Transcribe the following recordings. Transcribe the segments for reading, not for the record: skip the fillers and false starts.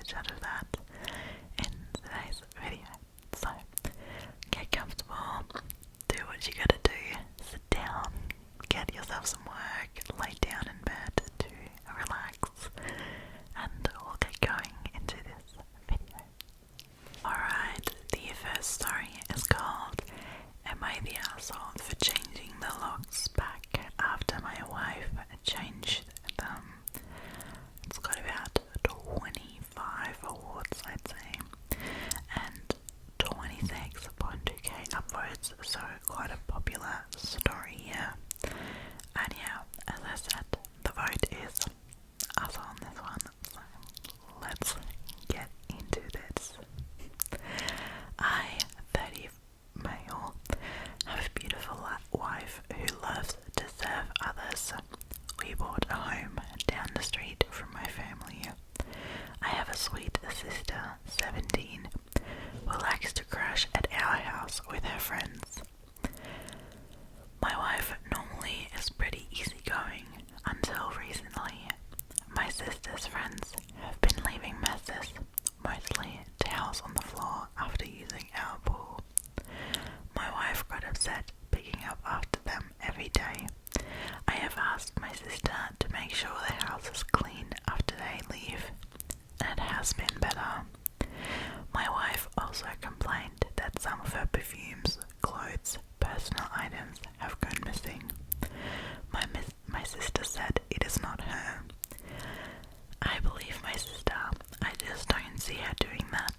much out of that in today's video. So, get comfortable, do what you gotta do, sit down, get yourself some work, lay down in bed to relax, and we'll get going into this video. Alright, the first story is called Am I the Asshole for Changing the Locks Back After My Wife Changed Them? It's got about 25 awards, I'd say, and 26.2k upvotes, so quite a popular story here. And yeah, as I said, the vote is us on this one, so let's get into this. I, 30 male, have a beautiful wife who loves to serve others. We bought a home down the street from my family. I have a sweet sister, 17, who likes to crash at our house with her friends. My wife normally is pretty easygoing until recently. My sister's friends have been leaving messes, mostly towels on the floor after using our pool. My wife got upset picking up after them every day. I have asked my sister to make sure the house is clean after they leave, and it has been better. My wife also complained that some of her perfumes, clothes, personal items have gone missing. My sister said it is not her. I believe my sister, I just don't see her doing that.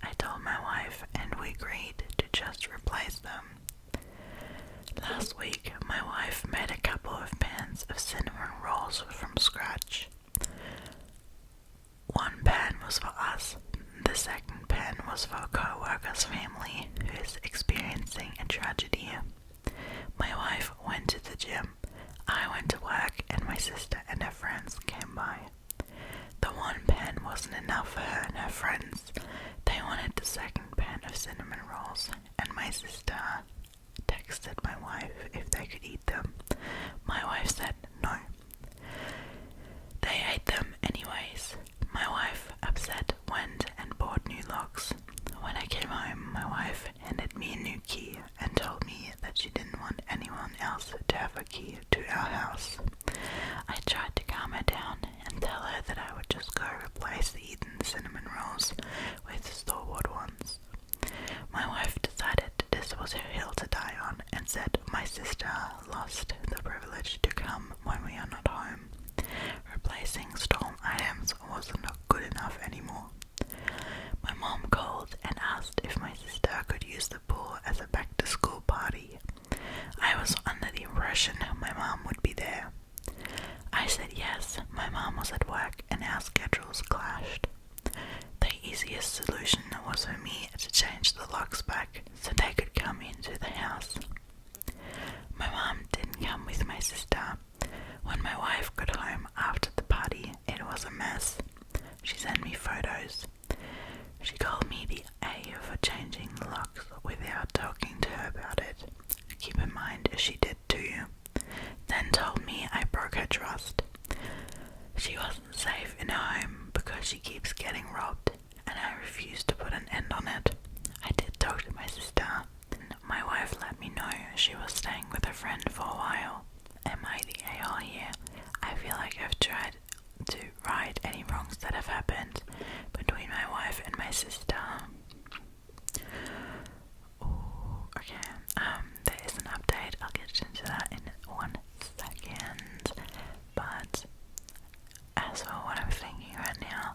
I told my wife and we agreed to just replace them. Last week, my wife made a couple of pans of cinnamon rolls from scratch. One pan was for us, the second pan was for a co-worker's family who is experiencing a tragedy. My wife went to the gym, I went to work, and my sister and her friends came by. The one pan wasn't enough for her and her friends. They wanted the second pan of cinnamon rolls, and my sister texted my wife if they could eat them. My wife said no. They ate them anyways. My wife, upset, went and bought new locks. When I came home, my wife handed me a new key and told me that she didn't want anyone else to have a key to our house. I tried to calm her down and tell her that I would just go replace the eaten cinnamon rolls with store-bought ones. My wife decided this was her hill to die on and said my sister lost the privilege to come when we are not home. Replacing stolen items wasn't good enough anymore. My mom called and asked if my sister could use the pool as a back-to-school party. I was under the impression my mom would be there. I said yes, my mom was at work and our schedules clashed. The easiest solution was for me to change the locks back so they could come into the house. My mom didn't come with my sister. When my wife got home after the party, it was a mess. She sent me photos. She called me the A for changing the locks without talking to her about it. Keep in mind, she did too. Then told me I broke her trust. She wasn't safe in her home because she keeps getting robbed, and I refused to put an end on it. I did talk to my sister, and my wife let me know she was staying with a friend for a while. Am I the a-hole here? I feel like I've tried to right any wrongs that have happened between my wife and my sister. Ooh, okay, there is an update. I'll get into that in 1 second. But as for what I'm thinking right now,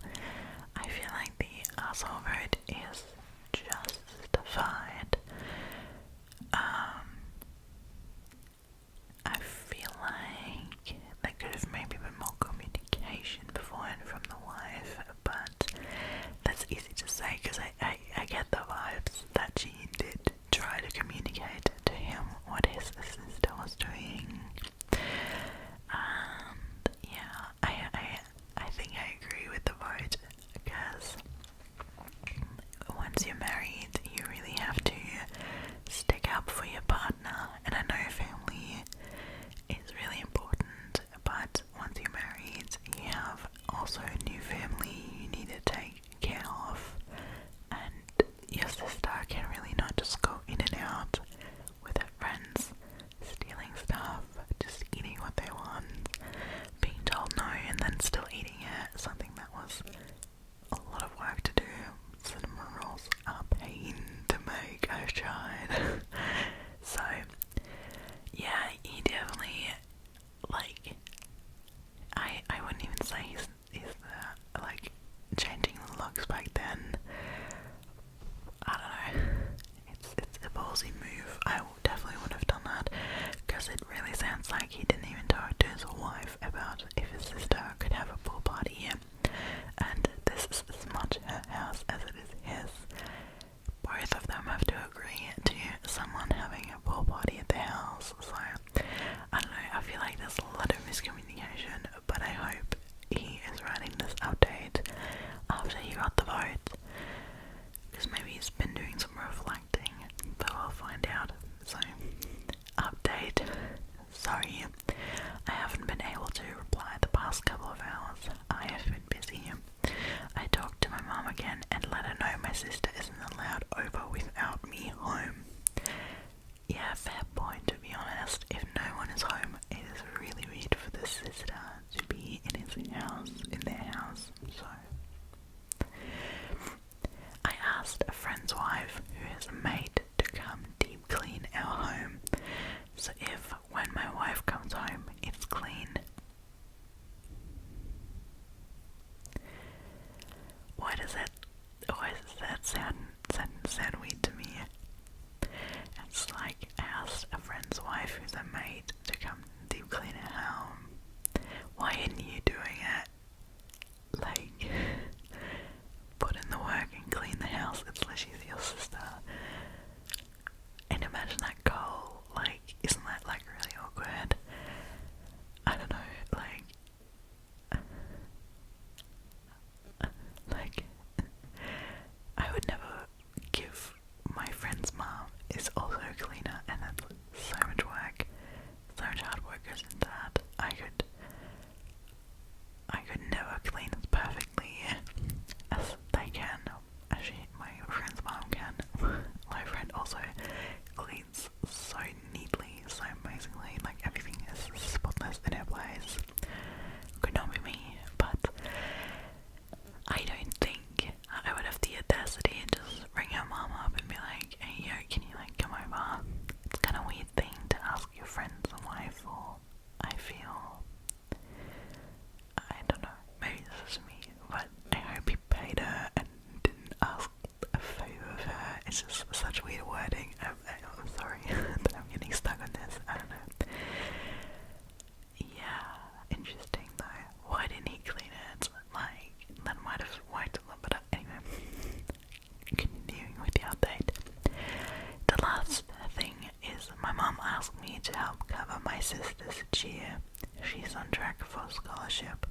I feel like the asshole vote is justified. I feel like there could have maybe been more communication beforehand from the wife, but that's easy to say because I get the vibes that she did try to communicate to him what his sister was doing. And yeah, I think I agree with the vote because once you're married, you really have to does that sound weird to me? It's like I asked a friend's wife who's a maid to come deep clean her home. Why aren't you doing it? Like, put in the work and clean the house. It's literally your sister. And imagine that goal. Like, isn't that like really awkward? I don't know. Like I would never give my friend's mom is also a cleaner, and that's so much work. So much hard work goes into that. I could never clean as perfectly as they can. Actually, my friend's mom can. My friend also cleans so neatly, so amazingly. Like everything is spotless in her place. Could not be me, but I don't think I would have the audacity and just ring her mom up and be like, hey yo, can you like come over? It's kind of a weird thing to ask your friend's wife for. I feel, I don't know, maybe this is me, but I hope he paid her and didn't ask a favour of her. It's just such weird wording. I'm sorry that I'm getting stuck on this. I don't know. Yeah, interesting though. Why didn't he clean it? Like, that might have worked a little bit up. Anyway, continuing with the update. The last thing is my mum asked me to help cover my sister's cheer. She's on track for scholarship.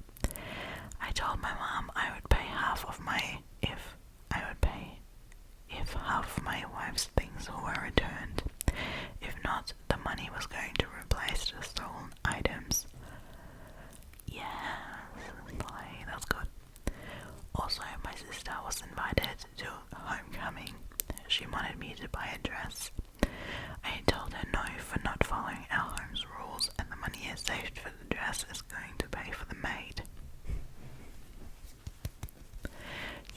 I told my mum I would pay half of if half of my wife's things were returned. If not, the money was going to replace the stolen items. Yes, that's good. Also, my sister was invited to homecoming. She wanted me to buy a dress. I told her no for not following our home's rules, and the money I saved for the dress is going to pay for the maid.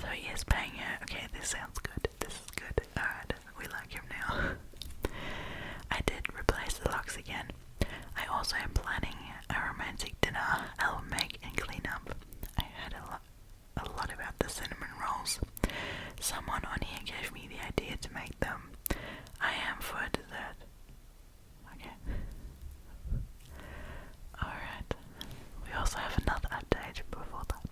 So he is paying her. Okay, this sounds good. This is good. Alright, we like him now. I did replace the locks again. I also am planning a romantic dinner I'll make and clean up. I heard a lot about the cinnamon rolls. Someone on here gave me the idea to make them. I am for a dessert. Okay. Alright. We also have another update before that.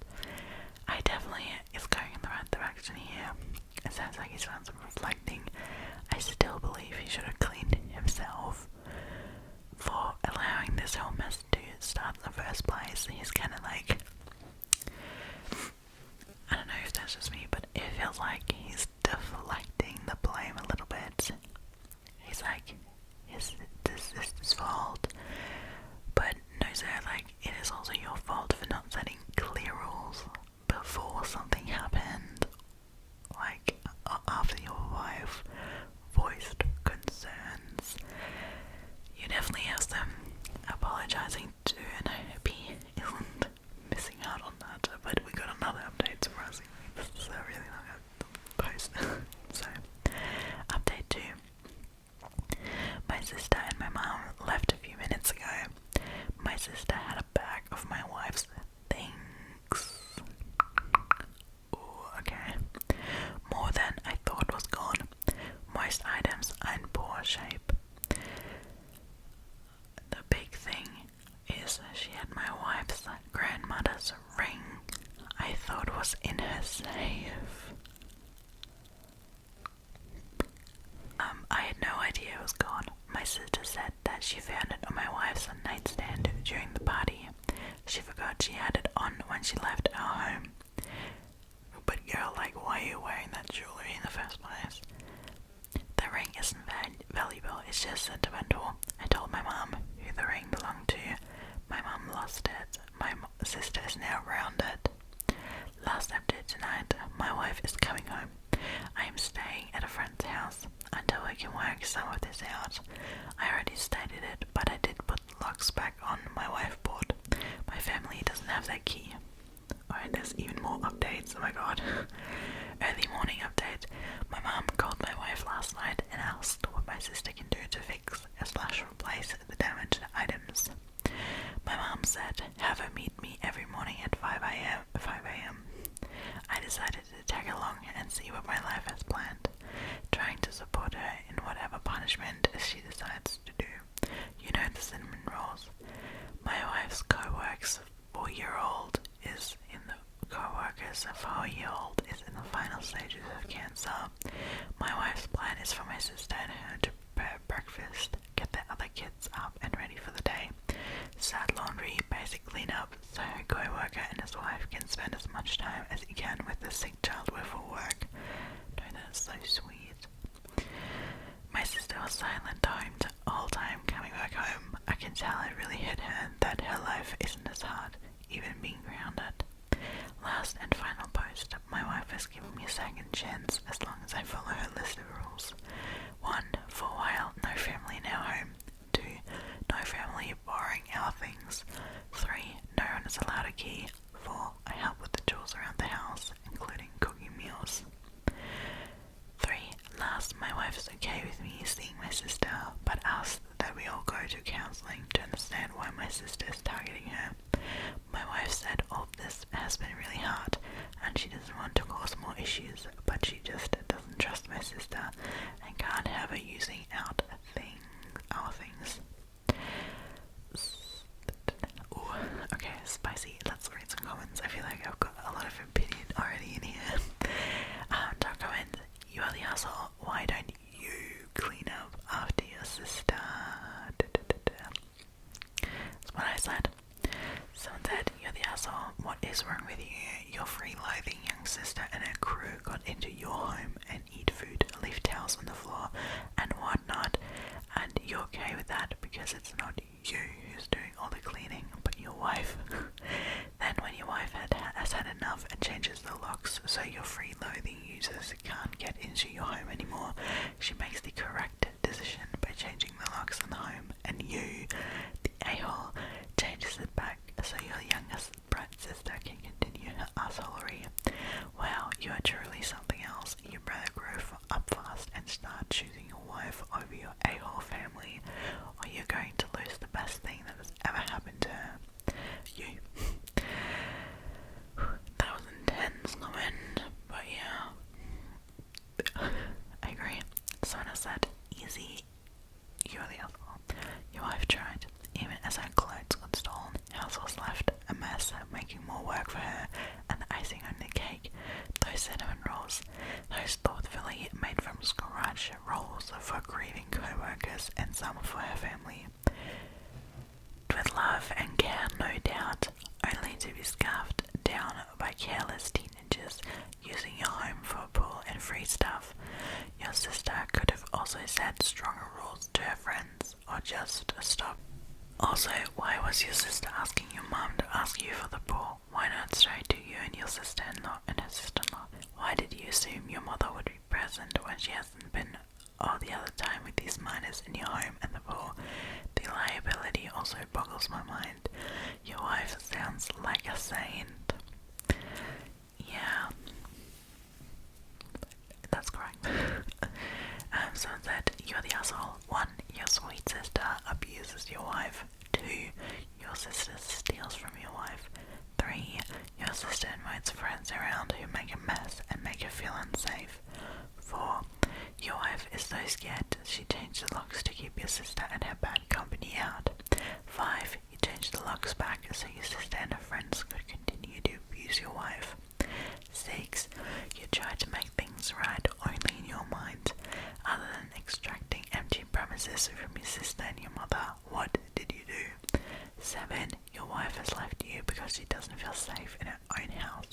I definitely is going in the right direction here. It sounds like he's found some reflecting. I still believe he should have cleaned himself for allowing this whole mess to start in the first place. He's kind of like, I don't know if that's just me, but it feels like he's deflecting the blame a little bit. He's like, this is his fault, but no sir, like, it is also your fault for not setting clear rules before something happened. Like, after your wife voiced concerns, you definitely have them apologizing too, and I hope he isn't missing out on that. But we got another update, surprisingly. This is a really long post. So, update 2. My sister and my mom left a few minutes ago. My sister had a bag of my wife's things. Ooh, okay. More than I thought was gone. Most items are in poor shape. The big thing is she had my wife's grandmother's ring. I thought was in her safe. I had no idea it was gone. My sister said that she found it on my wife's nightstand during the party. She forgot she had it on when she left our home. But girl, like, why are you wearing that jewelry in the first place? The ring isn't valuable, it's just sentimental. I told my mom who the ring belonged to. My mom lost it. My sister is now around it. Last update tonight, my wife is coming home. I am staying at a friend's house until I can work some of this out. I already stated it, but I did put the locks back on my wife board. My family doesn't have that key. Alright, there's even more updates, oh my god. Early morning update. My mom called my wife last night and asked what my sister can do to fix/replace the damaged items. My mom said, have her meet me every morning at 5 a.m. I decided to see what my life has planned, trying to support her in whatever punishment she decides to do. You know the cinnamon rolls. My wife's co-worker's 4-year-old is in the final stages of cancer. My wife's plan is for my sister and her to prepare breakfast, get the other kids up and ready for the day, start laundry, basic cleanup, so her co-worker and his wife can spend as much time as he can with the sick child before work. No, that's so sweet. My sister was silent the whole time coming back home. I can tell it really hit her that her life isn't as hard, even being grounded. Last and final post. My wife has given me a second chance as long as I follow her list of rules. 1. For a while, no family in our home. 2. No family borrowing our things. 3. No one is allowed a key. 4. I help with the chores around the house, including cooking meals. 3. Last, my wife is okay with me seeing my sister, but asked that we all go to counselling to understand why my sister is targeting her. My wife said all of this has been really hard, and she doesn't want to cause more issues, but she just doesn't trust my sister and can't have her using our things. Ooh, okay, spicy. Let's read some comments. I feel like I've got a lot of opinion already in here. Top comment. You are the asshole. Why don't you clean up after your sister? That's what I said. Someone said, you're the asshole. What is wrong with you? Your free-loathing young sister and her crew got into your home and eat food, leave towels on the floor, and whatnot. And you're okay with that because it's not you who's doing all the cleaning, but your wife. Then when your wife has had enough and changes the locks so your free-loathing users can't get into your home anymore, she makes the correct decision by changing the locks in the home, and you, the a-hole, changes it back so your youngest bright sister can continue her assholery. Wow, you are truly something else. You better grow up fast and start choosing your wife over your a-hole family, or you're going to lose the best thing that has ever happened to her. You. That was intense comment, but yeah. I agree. Someone else said, easy, you're the asshole. Your wife tried. Even as her clothes got stolen, house was left a mess, making more work for her, and the icing on the cake, those cinnamon rolls, those thoughtfully made from scratch rolls for grieving co-workers and some for her family. With love and care, no doubt, only to be scarfed down by careless teenagers using your home for a pool and free stuff. Your sister could have also set stronger rules to her friends, or just stop. Also, why was your sister asking your mom to ask you for the pool? Why not straight to you and your sister-in-law and her sister-in-law? Why did you assume your mother would be present when she hasn't been all the other time with these minors in your home and the pool? The liability also boggles my mind. Your wife sounds like a saint. Yeah, that's correct. Someone said, you're the asshole. 1. Your sweet sister abuses your wife. 2. Your sister steals from your wife. 3. Your sister invites friends around who make a mess and make her feel unsafe. 4. Your wife is so scared she changed the locks to keep your sister and her bad company out. 5. You changed the locks back so your sister and her friends could continue to abuse your wife. 6. You tried to make things right only in your mind. Other than extracting empty promises from your sister and your mother, what did you do? 7. Your wife has left you because she doesn't feel safe in her own house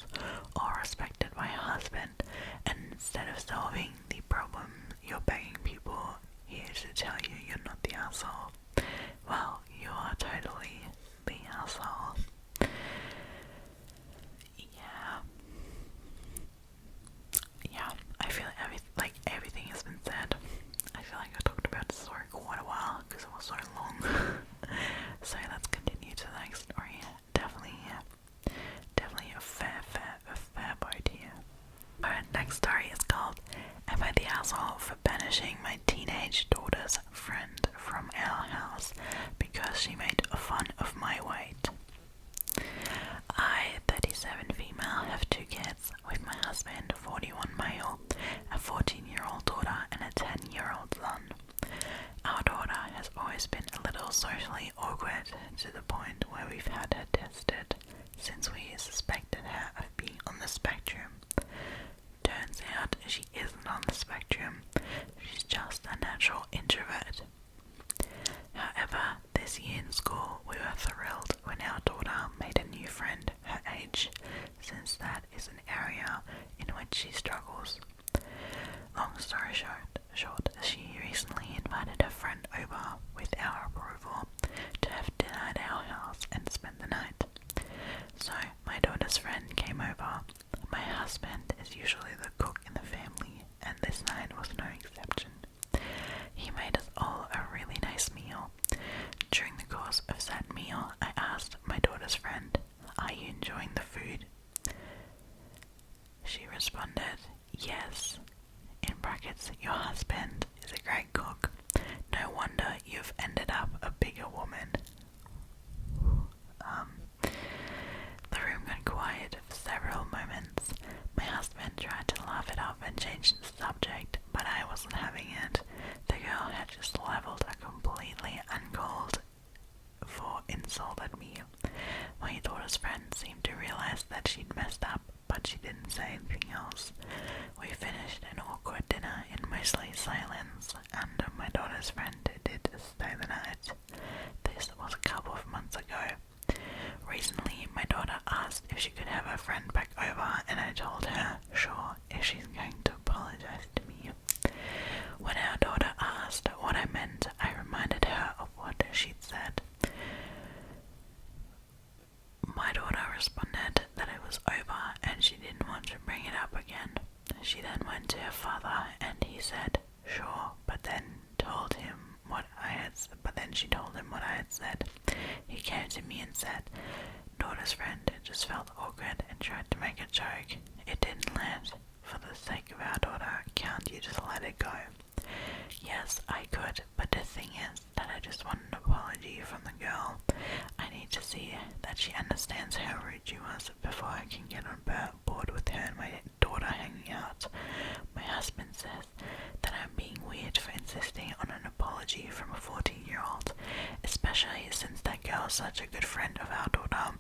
or respected by her husband, and instead of solving the problem, you're begging people here to tell you you're not the asshole. Well, you are totally the asshole. Yeah, I feel like everything has been said. I feel like I talked about the story quite a while because it was so long. So let's continue to the next story. Definitely a fair boat here. Alright, next story is called, Am I the Asshole for Banishing My Teenage Daughter's Friend from Our House Because She Made Fun of My Weight? I, 37 female, have 2 kids with my husband, 41 male. 14-year-old daughter and a 10-year-old son. Our daughter has always been a little socially awkward, to the point where we've had her tested since we suspected her of being on the spectrum. Turns out she isn't on the spectrum, she's just a natural introvert. However, this year in school we were thrilled when our daughter made a new friend her age, since that is an area in which she struggles. Long story short, she recently invited her friend over with our approval to have dinner at our house and spend the night. So my daughter's friend came over. My husband is usually the cook in the family, and this night was no exception. He made us all a really nice meal. During the course of said meal, I asked my daughter's friend, "Are you enjoying the food?" She responded, "Yes. In brackets, your husband is a great cook. No wonder you've ended up a bigger woman." The room got quiet for several moments. My husband tried to laugh it up and change the subject, but I wasn't having it. The girl had just leveled a completely uncalled for insult at me. My daughter's friend seemed to realize that she'd messed up, but she didn't say anything else. We finished an awkward dinner in mostly silence, and my daughter's friend did stay the night. This was a couple of months ago. Recently, my daughter asked if she could have her friend back over, and I told her, sure, if she's going to apologize to me. When our daughter asked what I meant, I reminded her of what she'd said. My daughter responded that it was over and she didn't want to bring it up again. She then went to her father and he said, sure, but then she told him what I had said. He came to me and said, daughter's friend just felt awkward and tried to make a joke. It didn't land. For the sake of our daughter, can't you just let it go? Yes, I could, but the thing is that I just want an apology from the girl. I need to see that she understands how rude she was before I can get on board with her and my daughter hanging out. My husband says that I'm being weird for insisting on an apology from a 14-year-old, especially since that girl is such a good friend of our daughter.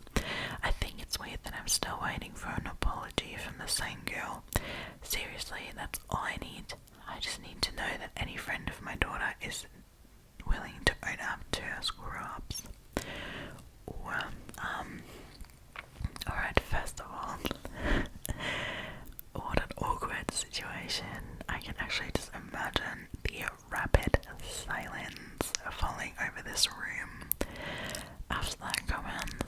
I think it's weird that I'm still waiting for an apology from the same girl. Seriously, that's all I need. I just need to know that any friend of my daughter is willing to own up to her screw-ups. Alright, first of all, what an awkward situation. I can actually just imagine the rapid silence falling over this room after that comment.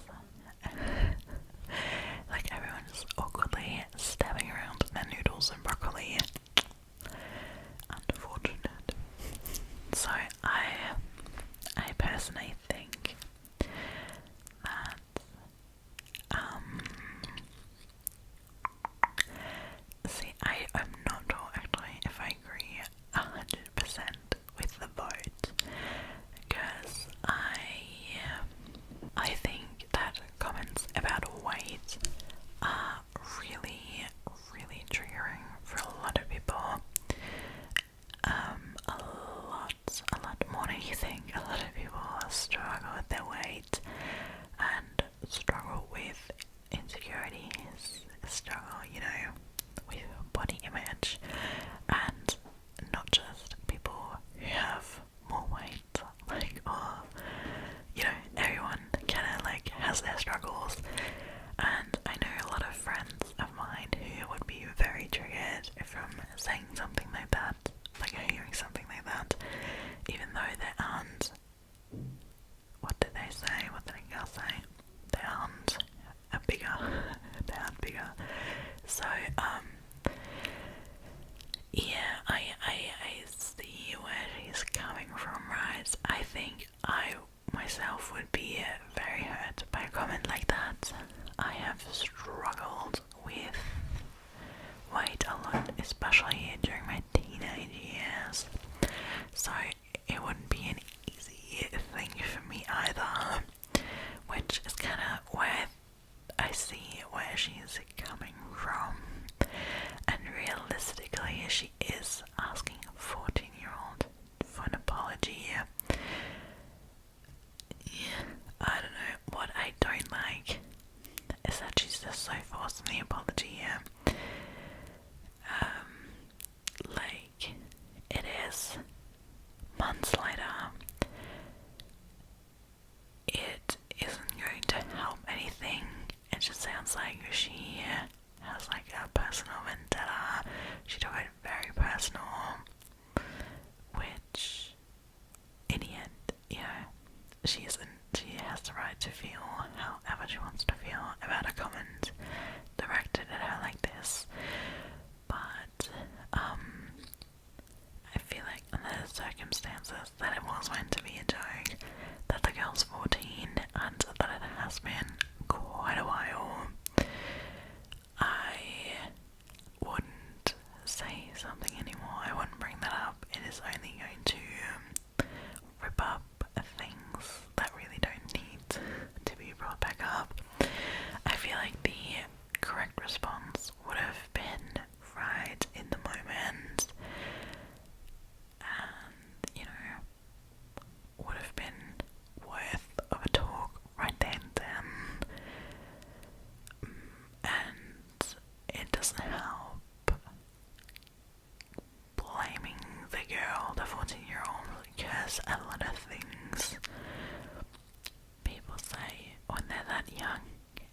Like everyone just awkwardly stabbing around their noodles and broccoli. Unfortunate. So I personally think that I'm not sure actually if I agree 100% with the vote, because I think that comments about weight are really, really triggering for a lot of people. A lot more than you think. A lot of people struggle with their weight and struggle with insecurities, struggle, with body image, and not just people who have more weight, everyone kinda has their struggles. And I know a lot of friends of mine who would be very triggered from saying something like that, hearing something like that, even though they aren't, what did they say? What did a girl say? They aren't bigger. They aren't bigger. So, yeah, I see where she's coming from, right? I think I myself would be very hurt by a comment like that. I have struggled with weight a lot, especially during my teenage years. So it wouldn't be an easy thing for me either, which is kind of where I see where she's coming from. And realistically, she only apology here. Like, it is months later. It isn't going to help anything. It just sounds like she has like a personal vendetta. She took it very personal, which in the end, you know, she has the right to feel however she wants to feel about a comment directed at her like this. But I feel like under the circumstances that it was meant to be a joke, that the girl's 14 and that it has been quite a while, I wouldn't say something anymore. I wouldn't bring that up. It is only going to rip up things that really don't need to be brought back up. I feel like the correct response would have been right in the moment, and, you know, would have been worth of a talk right then and then. And it doesn't help blaming the girl, the 14-year-old, because a lot of things people say when they're that young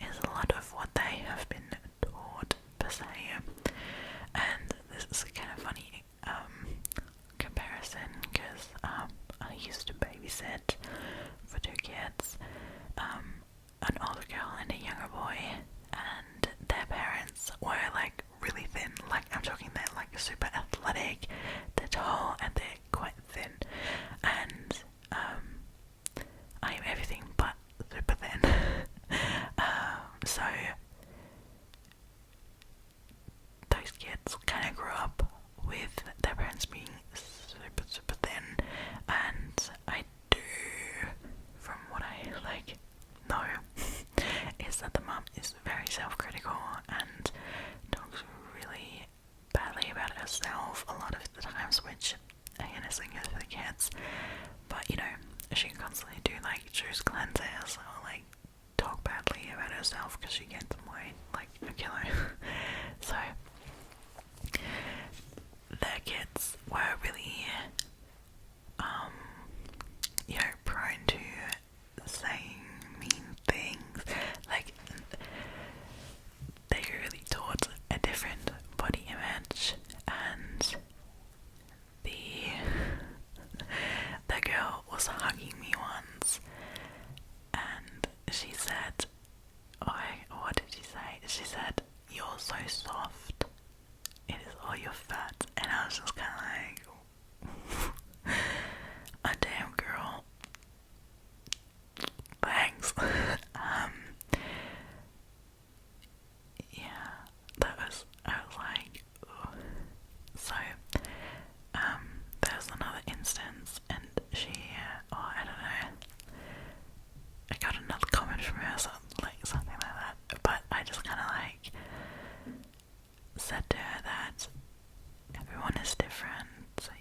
is a lot of what they have been taught, per se. And this is a kind of funny comparison, because I used to babysit for 2 kids, an older girl and a younger boy, and their parents were like really thin. Like, I'm talking, they're like super athletic, they're tall and they're quite thin, and I am everything but super thin. So those kids kind of grew up with their parents being super thin, and I do, from what I like know, is that the mum is very self-critical and talks really badly about herself a lot of the times, which again is good for the kids. But, you know, she can constantly do like juice cleanses or like talk badly about herself because she gained some weight, like a kilo. So their kids were really you know, prone to saying mean things. Like, they really taught a different body image, and the girl was hugging me once, and she said, what did she say? She said, "You're so soft. It is all your fat." And I was just kind of like, a damn girl. Thanks. Yeah, I was like, ugh. So, there's another instance, and she, I don't know, I got another comment from her, something like that, but I just kind of like said to her that everyone is different,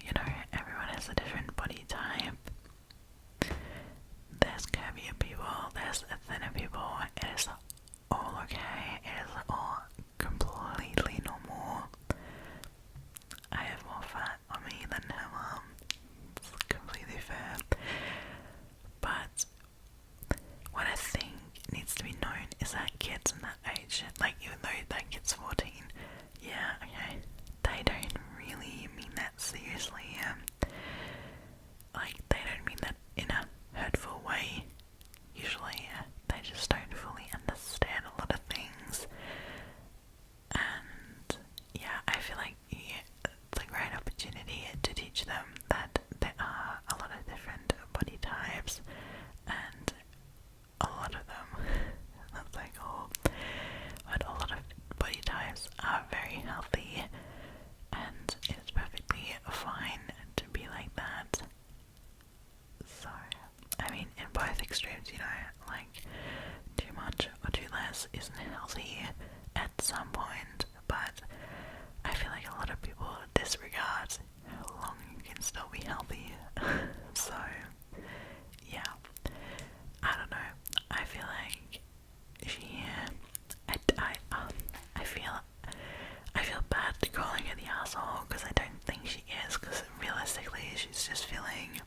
you know, everyone has a different body type. There's curvier people, there's thinner people, it is all okay, it is all completely normal. I have more fat on me than her mom, it's completely fair. But what I think needs to be known is that kids in that age, like, even though that kid's 14, yeah, okay, they don't really mean that seriously. Like, they don't mean that in a hurtful way, usually. They just don't fully understand a lot of things. And yeah, I feel like it's a great opportunity to teach them that there are a lot of different body types, and a lot of them, that's like, oh, but a lot of body types are very healthy, and it's perfectly fine to be like that. So, I mean, in both extremes, you know, like, too much or too less isn't healthy at some point, but I feel like a lot of people disregard how long you can still be healthy. So, yeah, I don't know, I feel like she, I just feeling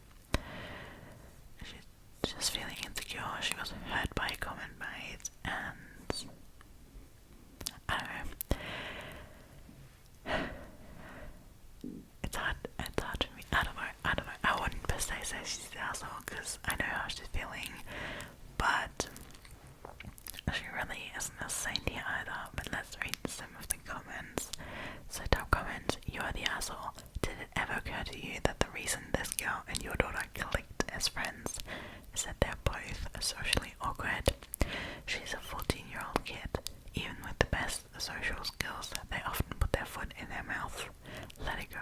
insecure. She was hurt by a comment made, and I don't know. It's hard for me. I don't know. I wouldn't per se say she's the asshole because I know how she's feeling, but she really isn't a saint here either. But let's read some of the comments. So top comment, you are the asshole. Did it ever occur to you that the reason this girl and your daughter clicked as friends is that they're both socially awkward? She's a 14-year-old kid. Even with the best social skills, they often put their foot in their mouth. Let it go.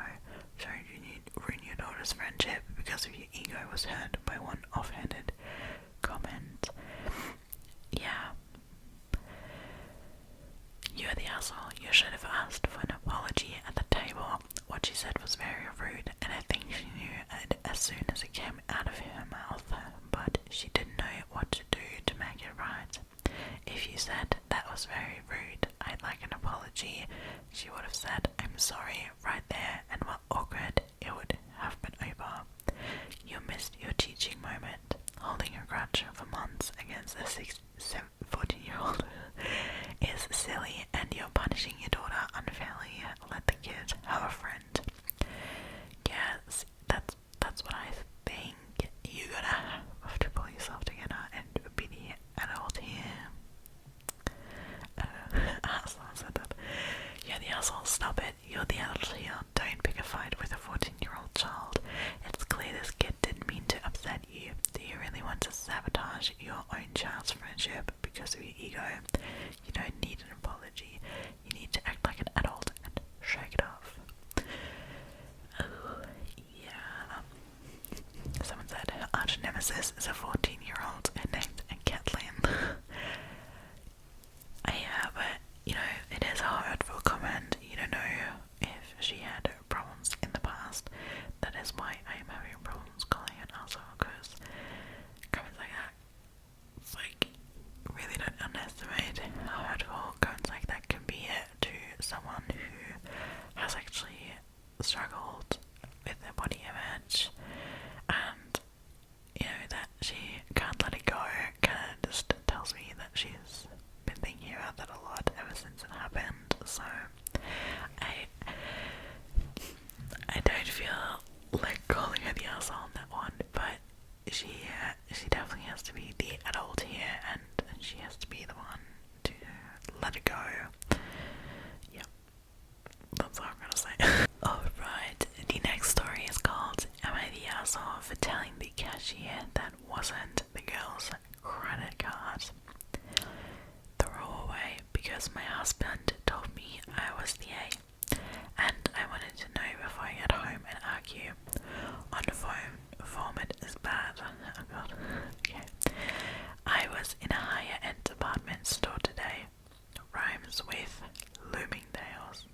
Sorry you ruin your daughter's friendship because of your ego was hurt by one offhanded comment. Yeah. You're the asshole. You should have asked for an apology at the table. What she said was very rude, and I think she knew it as soon as it came out of her mouth, but she didn't know what to do to make it right. If you said that was very rude, I'd like an apology, she would have said, I'm sorry, right there, and while awkward, it would have been over. You missed your teaching moment. Holding a grudge for months against a 14-year-old is silly, and you're punishing your daughter unfairly. Let the kid have a friend. Yes, that's what I think. You gotta have to pull yourself together and be the adult here. Asshole said that. You're the asshole, stop it. You're the adult here. Don't pick a fight with a 14-year-old child. It's clear this kid didn't mean to upset you. Do you really want to sabotage your own child's friendship because of your ego? You don't need an apology. You need to act like an adult and shake it off. Yeah. Someone said her arch nemesis is a 14-year-old named Kathleen. But it is a hurtful comment. You don't know if she had problems in the past. That is why I am having problems calling it asshole, because comments like that, it's like, really don't underestimate how hurtful comments like that can be to someone who has actually struggled with their body image, and that she can't let it go. Kind of just tells me that she's been thinking about that a lot ever since it happened. So I don't feel like calling her the asshole on that one, but she definitely has to be the adult here, and she has to be the one to let it go. Yep, that's all I'm gonna say. Alright, the next story is called Am I the Asshole for Telling the Cashier That Wasn't the Girl's Credit Card? Throw away because my husband told me I was the A, and I wanted to know before I get home and argue. On the phone, format is bad. Oh god. Okay. I was in a higher end department store today. Rhymes with Bloomingdale's.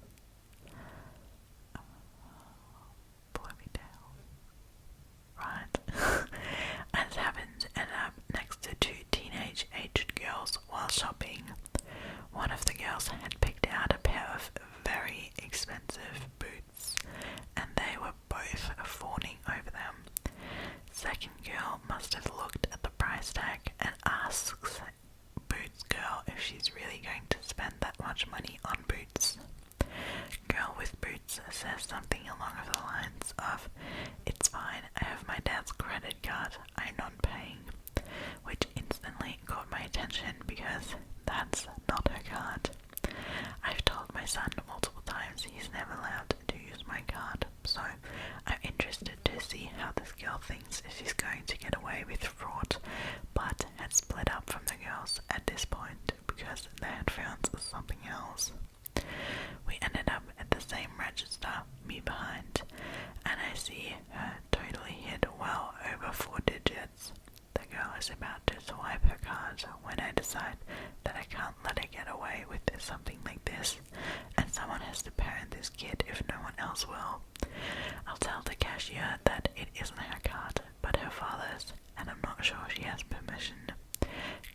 Right. And it happened to end up next to two teenage-aged girls while shopping. One of the girls had picked out a pair of very expensive boots, and they were both fawning over them. Second girl must have looked at the price tag and asks Boots girl if she's really going to spend that much money on boots. Girl with boots says something along the lines of, it's fine, I have my dad's credit card, I'm not paying, which instantly caught my attention because that's not her card. I've told my son multiple times he's never allowed to use my card, so I'm interested to see how this girl thinks she's going to get away with fraud, but had split up from the girls at this point because they had found something else. We ended up at the same register, me behind, and I see her totally hit well over 4 digits. The girl is about to swipe her card when I decide that I can't let her get away with something like this, and someone has to parent this kid if no one else will. I'll tell the cashier that it isn't her card, but her father's, and I'm not sure she has permission.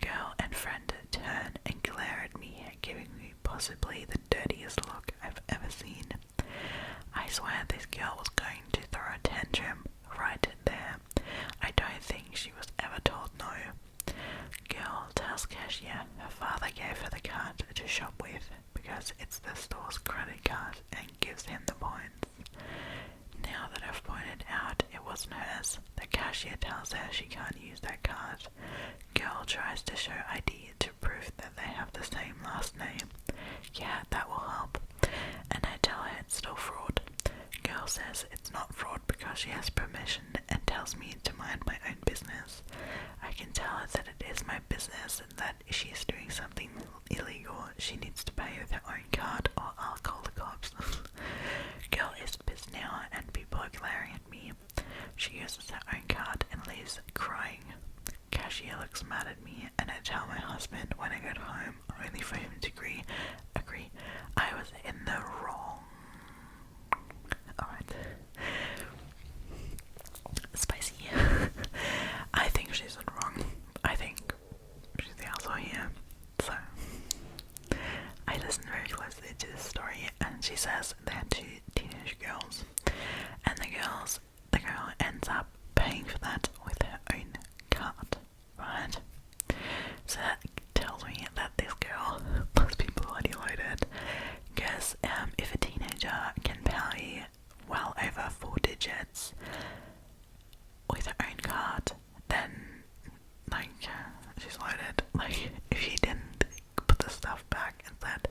Girl and friend turn and glare at me, giving me possibly the dirtiest look I've ever seen. I swear this girl was going to throw a tantrum right there. I don't think she was ever told no. Girl tells cashier her father gave her the card to shop with because it's the store's credit card and gives him the points. Now that I've pointed out it wasn't hers, the cashier tells her she can't use that card. Girl tries to show ID to prove that they have the same last name. Yeah, that will help. And I tell her it's still fraud. Girl says it's not fraud because she has permission and tells me to mind my own business. I can tell her that it is my business and that if she is doing something illegal, she needs to pay with her own card or I'll call the cops. Girl is pissed now and people are glaring at me. She uses her own card and leaves crying. Cashier looks mad at me and I tell my husband when I get home, only for him to agree. I was in the wrong. Alright. Spicy. I think she's in wrong. I think she's the asshole here. So, I listened very closely to this story and she says they're two teenage girls. And the girl ends up paying for that with her own card. Right? So that tells me that this girl must be bloody loaded. Because if a teenager can pay well over 4 digits with her own card, then she's loaded. If she didn't put the stuff back and said,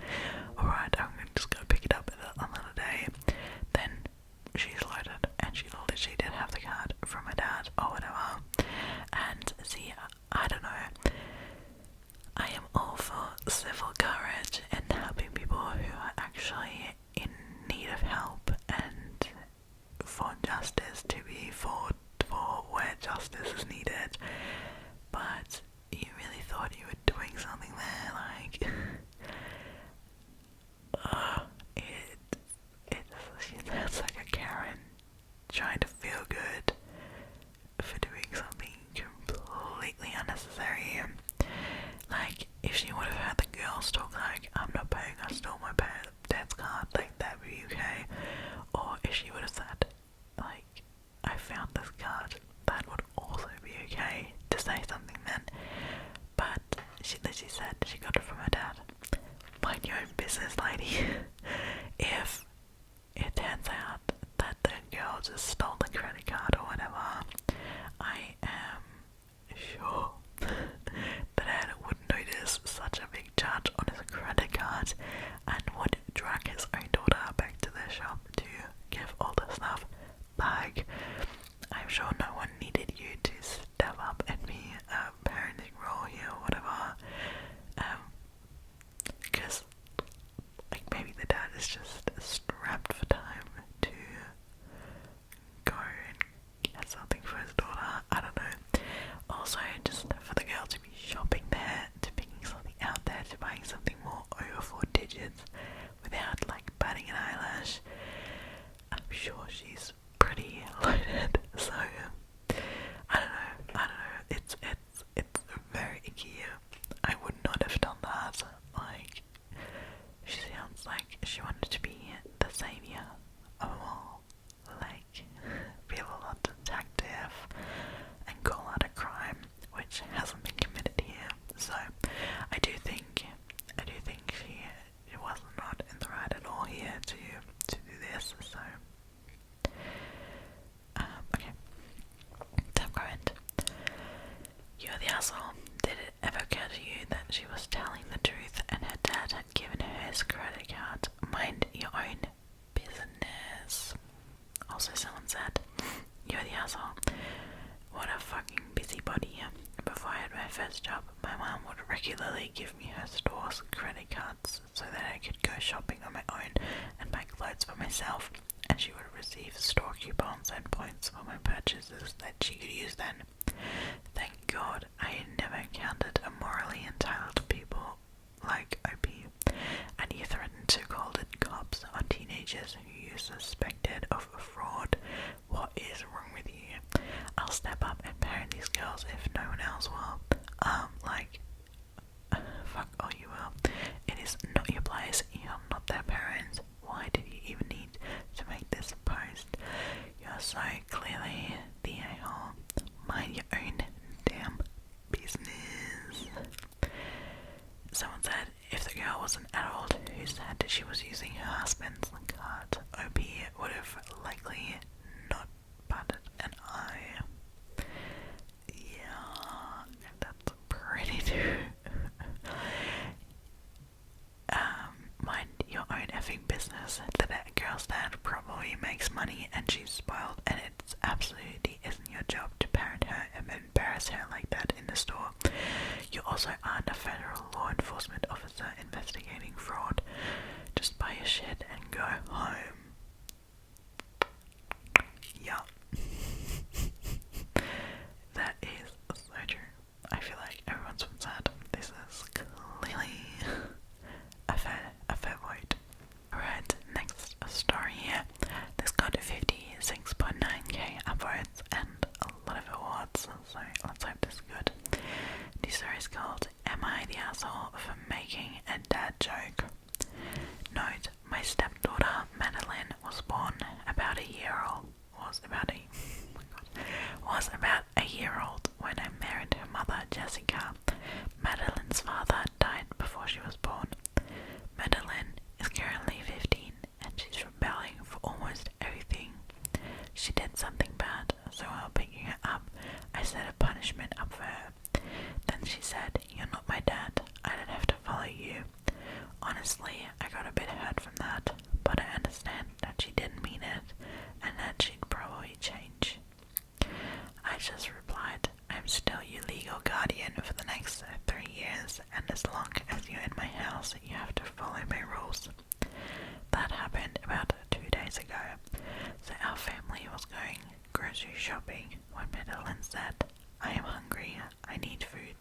alright, I'm just gonna pick it up another day, then she's loaded and she did have the card from her dad or whatever. And see, I don't know, I am all for civil courage and helping people who are actually in need of help and for justice to be fought for where justice is needed. But you really thought you were doing something there, she sounds like a Karen trying to feel good for doing something completely unnecessary. If she would have had the girls talk I'm not paying, I stole my dad's card, that would be okay. Or if she would have said, I found this card, that would also be okay to say something then. But she literally said she got it from her dad. Mind your own business, lady. If it turns out that the girl just stole the credit card or whatever, I am sure the dad would notice such a big charge on his credit card and would drag his own daughter back to the shop to give all the stuff back. I'm sure no one needed you to step up and be a parenting role here or whatever. Because maybe the dad is just strapped for time to go and get something for his daughter. I don't know. Also, just for the girl to be shopping there, to picking something out there, to buying something more over 4 digits without batting an eyelash. I'm sure she's pretty loaded. So I don't know. It's very icky. I would not have done that. She sounds like she wanted to be the savior of them all. Be a lot detective and call out a crime which hasn't been committed here. So I do think she was not in the right at all here to do this. So okay. Top comment. You're the asshole. Did it ever occur to you that she was telling the truth and her dad had given her his credit card? Mind your own business. Also someone said, you're the asshole. What a fucking busybody. Before I had my first job, my mom would regularly give me her store's credit cards so that I could go shopping on my own and buy clothes for myself, and she would receive store coupons and points for my purchases that she could use then. Thank God I never encountered immorally entitled people like OP, and he threatened to call the cops on teenagers who you suspected of fraud. What is wrong with you? I'll step up and parent these girls if no one else will. Fuck all you will. It is not your place. You're not their parents. Why did you even need to make this post? You're so clearly the she was using her husband's card. OP would have likely not batted an eye. Yeah, that's pretty true. Mind your own effing business. That girl's dad probably makes money and she's spoiled, and it absolutely isn't your job to parent her and embarrass her like that in the store. You also aren't a federal law enforcement officer investigating fraud. Just buy your shit and go home. Yup. That is so true. I feel like everyone's been sad. This is clearly a fair vote. Alright, next story here. This got 56.9k upvotes and a lot of awards, so let's hope this is good. The story is called Am I the Asshole for Making a Dad Joke? Note, my stepdaughter Madeline was born about a year old. Was about a year old when I married her mother Jessica. Madeline's father died before she was born. Madeline is currently 15 and she's rebelling for almost everything. She did something bad, so while picking her up, I set a punishment up for her. Then she said, "You're not my dad, I don't have to follow you." Honestly, I got a bit hurt from that, but I understand that she didn't mean it, and that she'd probably change. I just replied, "I'm still your legal guardian for the next 3 years, and as long as you're in my house, you have to follow my rules." That happened about 2 days ago, so our family was going grocery shopping when Madeline said, "I am hungry, I need food."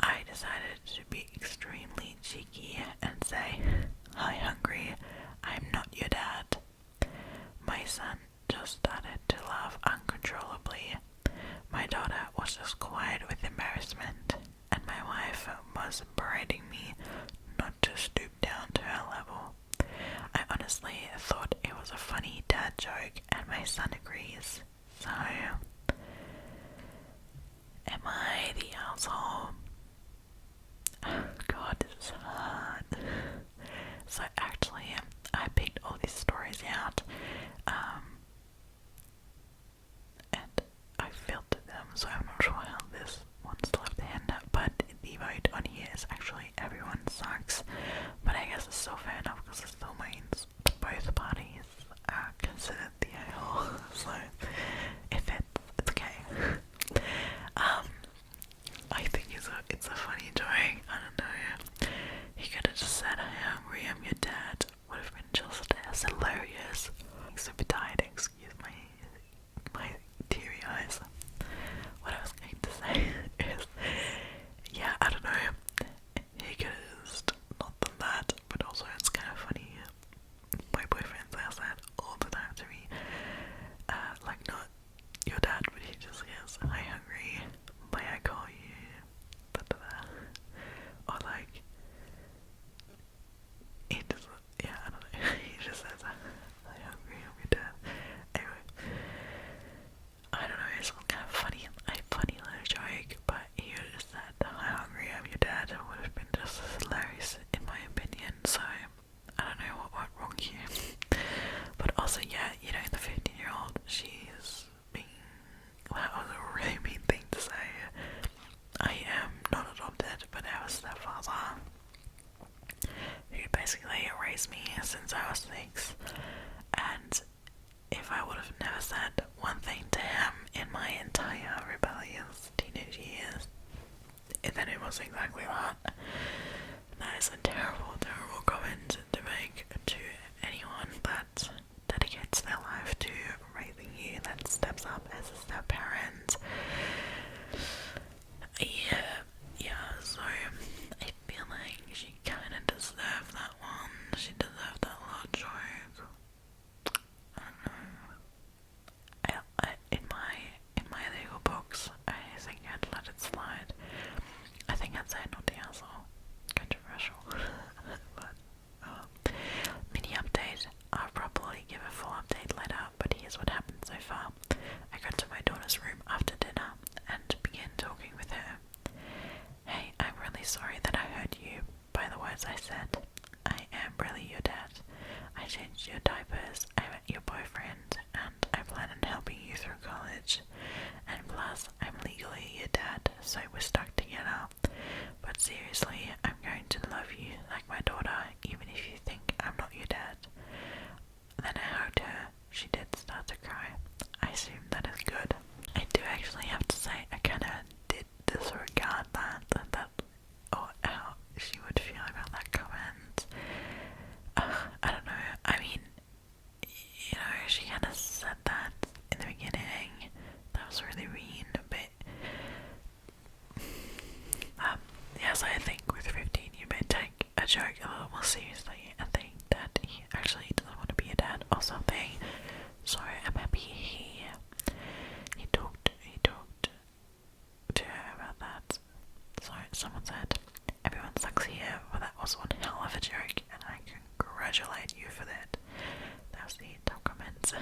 I decided to be extremely cheeky and say, "Hi hungry, I'm not your dad." My son just started to laugh uncontrollably. My daughter was just quiet with embarrassment, and my wife was berating me not to stoop down to her level. I honestly thought it was a funny dad joke, and my son agrees. So, am I the asshole? God, this is hard. So actually, I picked all these stories out, and I filtered them, so I'm not sure how this one's left in, but the vote on here is actually everyone sucks, but I guess it's still fair enough because it still means both parties are considered the a-hole, so if it's okay. I think it's a funny joke. I don't know. He could have just said, "I'm hungry, I'm your dad." Would have been just as hilarious. Super tired, excuse my teary eyes. What I was going to say is, yeah, I don't know. He could have just not done that, but also it's kind of funny. My boyfriend says that all the time to me. Like, not your dad, but he just says, "Hi hungry, may I call you?" Da, da, da. Or like, he just, yeah, I don't know, he just says, "Hi hungry, I'm your dad." Anyway, I don't know, it's kind of funny little joke, but he would have said, "Hi hungry, I'm your dad." It would have been just as hilarious in my opinion, so I don't know what went wrong here. But also, yeah, you know, the 15-year-old, she's being, well, that was a really mean thing to say. I am not adopted, but I have a stepfather who basically raised me since I was 6, and if I would have never said one thing to him in my entire rebellious teenage years, then it was exactly that. That is a terrible, terrible comment to make to anyone that dedicates their life to raising you, that steps up as a step parent. Yeah, so I feel like she kind of deserved that one. She deserved that little joke. I don't know. In my legal books, I think I'd let it slide. I think I'd say not the asshole. Controversial. as I said, I am really your dad. I changed your diapers, I met your boyfriend, and I plan on helping you through college. And plus, I'm legally your dad, so we're stuck together. But seriously, I'm going to love you like my daughter, even if you think I'm not your dad. Then I hugged her. She did start to cry. I assume that is good. I do actually have to say, I kinda did disregard that or how she would feel about that comment. I don't know. I mean, you know, she kinda said that in the beginning. That was really mean, but yes, I think with 15 you may take a joke a little more seriously and think that he actually doesn't want to be a dad or something. So I'm happy he talked to her about that. So someone said, everyone sucks here, but that was one hell of a joke, and I congratulate you for that. That was the top comments.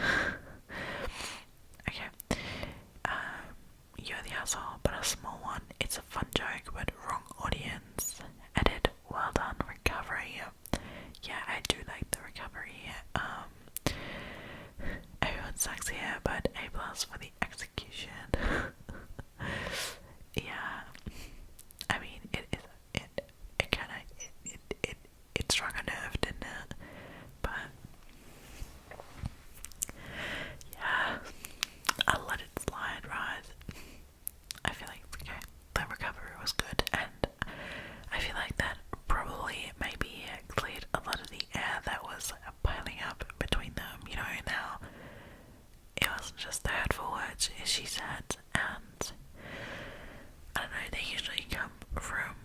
Okay. You're the asshole, but a small one. It's a fun joke, but wrong audience. Edit. Well done, recovery. Yeah, I do like the recovery. Everyone sucks here, but A+ for the execution. Yeah, I mean, it struck a nerve, didn't it? But yeah, I'll let it slide, right? I feel like it's okay. The recovery was good, and I feel like that probably maybe cleared a lot of the air that was piling up between them, you know, now it wasn't just the hurtful words she said, and I don't know, they usually come from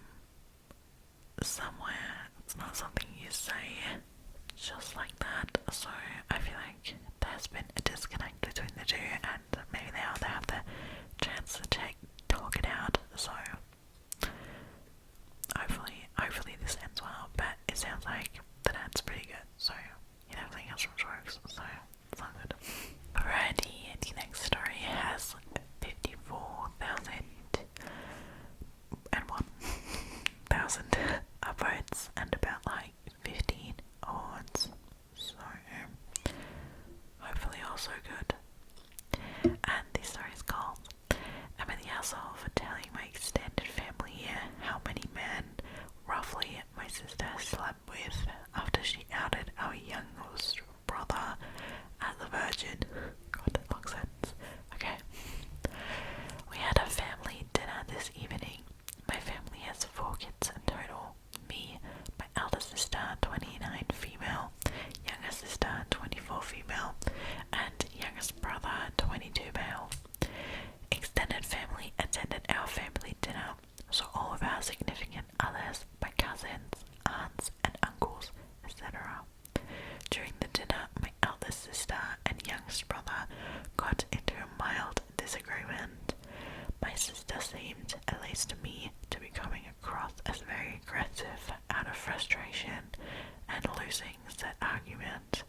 somewhere. It's not something you say just like that, so I feel like there's been a disconnect between the two, and maybe now they have the chance to talk it out, so hopefully this ends well, but it sounds like the dad's pretty good, so you know, everything else from jokes, so it's not good. Alrighty, the next story has 54,001,000 upvotes and about like 15 awards, so hopefully also good. And this story is called, I'm in the asshole for telling my extended family how many men roughly my sister slept with after she outed our youngest brother as a virgin. God, that makes sense. Okay. We had a family dinner this evening. My family has 4 kids in total. Me, my elder sister, 29 female, younger sister, 24 female, and youngest brother, 22 male. Extended family attended our family dinner, so all of our significant others, my cousins, aunts and uncles, etc. During the dinner, my eldest sister and youngest brother got into a mild disagreement. My sister seemed, at least to me, to be coming across as very aggressive out of frustration and losing said argument.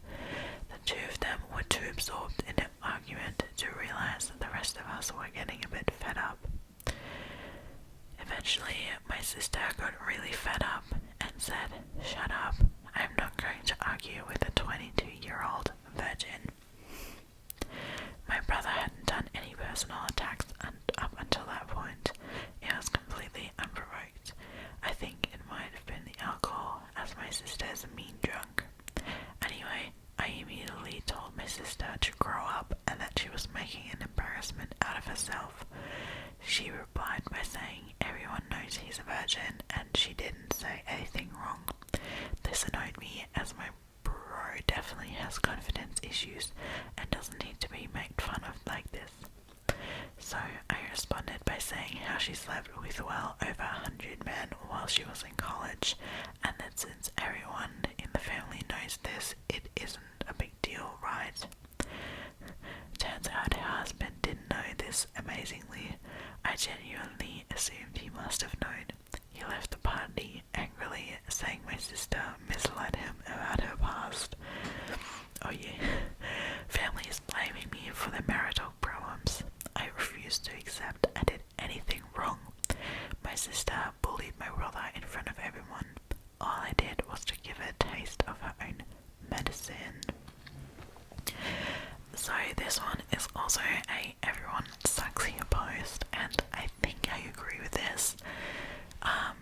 The two of them were too absorbed in the argument to realize that the rest of us were getting a bit fed up. Eventually, my sister got really fed up and said, "Shut up, I'm not going to argue with a 22-year-old virgin." My brother hadn't done any personal attacks up until that point. It was completely unprovoked. I think it might have been the alcohol, as my sister is a mean drunk. Anyway, I immediately told my sister to grow up and that she was making an embarrassment out of herself. She replied by saying everyone knows he's a virgin and she didn't say anything wrong. This annoyed me, as my bro definitely has confidence issues and doesn't need to be made fun of like this. So I responded by saying how she slept with well over 100 men while she was in college, and that since everyone in the family knows this, it isn't a big deal, right? Turns out her husband didn't know this amazingly. I genuinely assumed he must have known. He left the party angrily, saying my sister misled him about her past. Oh yeah, family is blaming me for their marital problems. I refuse to accept I did anything wrong. My sister bullied my brother in front of everyone. All I did taste of her own medicine. So this one is also a everyone sucks here post, and I think I agree with this. I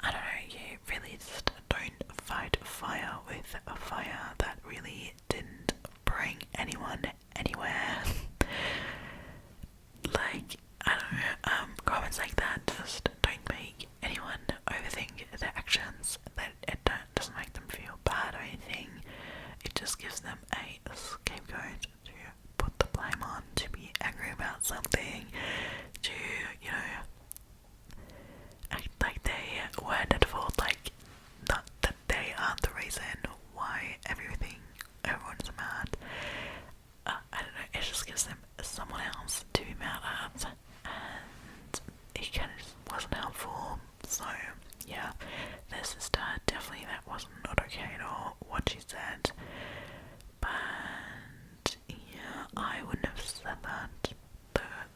don't know, you really just don't fight fire with a fire that really didn't bring anyone anywhere. Like, I don't know, comments like that just don't make anyone overthink their actions. That it doesn't make them feel bad or anything. It just gives them a scapegoat to put the blame on, to be angry about something, to, you know, act like they weren't at fault, like, not that they aren't the reason why everyone's mad. I don't know, it just gives them someone else to be mad at, and it kind of just wasn't helpful. So yeah, their sister, definitely that wasn't not okay at all, what she said. But yeah, I wouldn't have said that.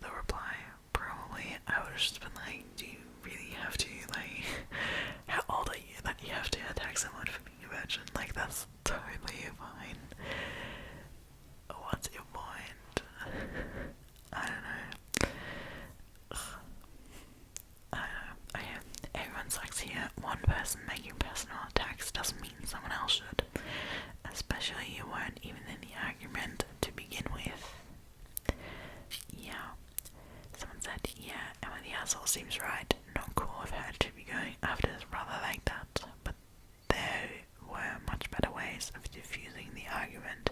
The reply, probably, I would have just been like, do you really have to, like, how old are you that you have to attack someone for being a virgin? Like, that's totally fine. What's your point? I don't know. Ugh. I don't know. Okay, everyone sucks here. One person making personal attacks doesn't mean someone else should. Especially you weren't even in the argument to begin with. Yeah. Someone said, yeah, Emma the asshole seems right. Not cool of her to be going after his brother like that. But there were much better ways of diffusing the argument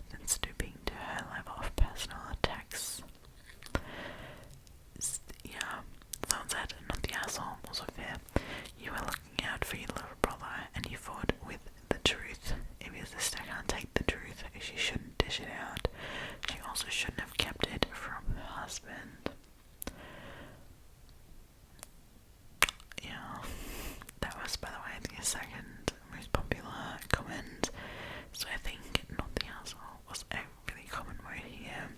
than stooping to her level of personal attacks. Yeah, someone said, not the asshole, also fair. You were looking out for your little brother and you fought with the truth. If your sister can't take the truth, she shouldn't dish it out. She also shouldn't have kept it from her husband. Yeah, that was, by the way, the second most popular comment. So I think not the asshole was a really common word here.